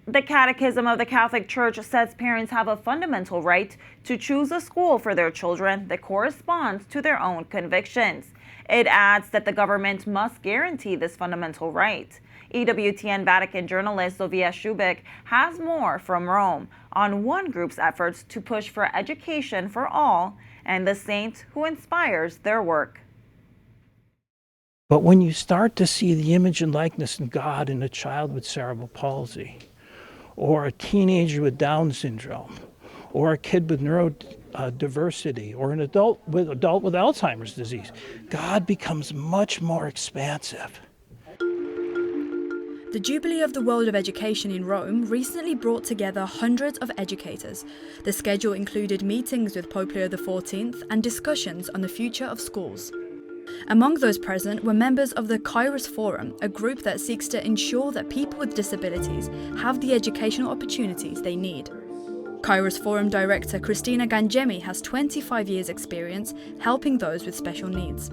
The Catechism of the Catholic Church says parents have a fundamental right to choose a school for their children that corresponds to their own convictions. It adds that the government must guarantee this fundamental right. EWTN Vatican journalist Zofia Czubak has more from Rome on one group's efforts to push for education for all and the saint who inspires their work. But when you start to see the image and likeness in God in a child with cerebral palsy, or a teenager with Down syndrome, or a kid with neurodiversity, or an adult with Alzheimer's disease, God becomes much more expansive. The Jubilee of the World of Education in Rome recently brought together hundreds of educators. The schedule included meetings with Pope Leo XIV and discussions on the future of schools. Among those present were members of the Kairos Forum, a group that seeks to ensure that people with disabilities have the educational opportunities they need. Kairos Forum director Cristina Gangemi has 25 years' experience helping those with special needs.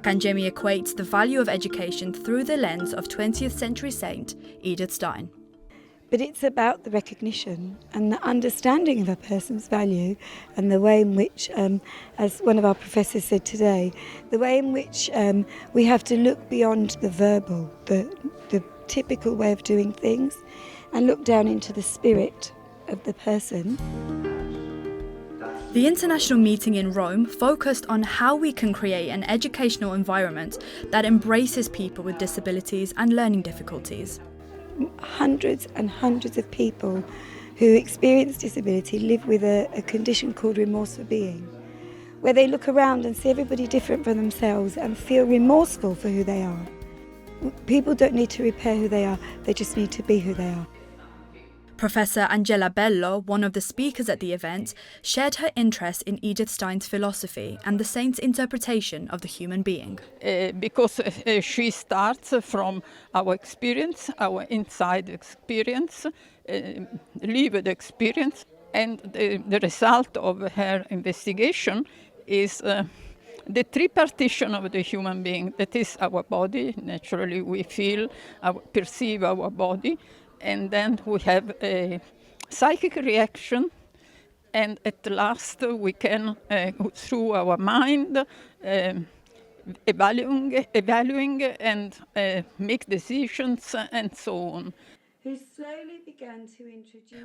Gangemi equates the value of education through the lens of 20th century saint Edith Stein. But it's about the recognition and the understanding of a person's value and the way in which, as one of our professors said today, the way in which we have to look beyond the verbal, the typical way of doing things, and look down into the spirit of the person. The international meeting in Rome focused on how we can create an educational environment that embraces people with disabilities and learning difficulties. Hundreds and hundreds of people who experience disability live with a condition called remorse for being, where they look around and see everybody different from themselves and feel remorseful for who they are. People don't need to repair who they are, they just need to be who they are. Professor Angela Bello, one of the speakers at the event, shared her interest in Edith Stein's philosophy and the saint's interpretation of the human being. Because she starts from our experience, our inside experience, lived experience, and the result of her investigation is the tripartition of the human being. That is our body. Naturally, we feel, perceive our body. And then we have a psychic reaction, and at last we can, through our mind, evaluating and make decisions and so on.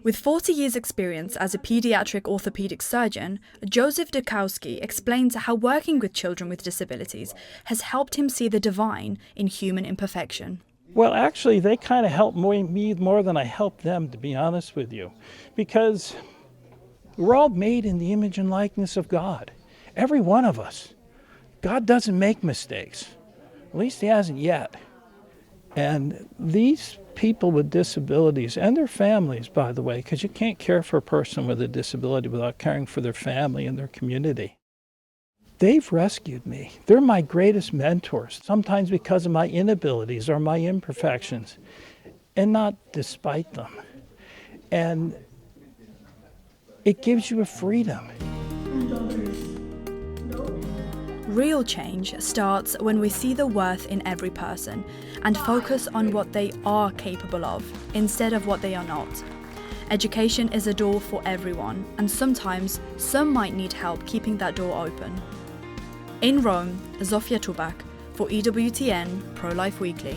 With 40 years' experience as a pediatric orthopedic surgeon, Joseph Dukowski explains how working with children with disabilities has helped him see the divine in human imperfection. Well, actually, they kind of helped me more than I helped them, to be honest with you, because we're all made in the image and likeness of God. Every one of us. God doesn't make mistakes. At least he hasn't yet. And these people with disabilities, and their families, by the way, because you can't care for a person with a disability without caring for their family and their community. They've rescued me. They're my greatest mentors, sometimes because of my inabilities or my imperfections, and not despite them. And it gives you a freedom. Real change starts when we see the worth in every person and focus on what they are capable of instead of what they are not. Education is a door for everyone, and sometimes some might need help keeping that door open. In Rome, Zofia Czubak for EWTN Pro-Life Weekly.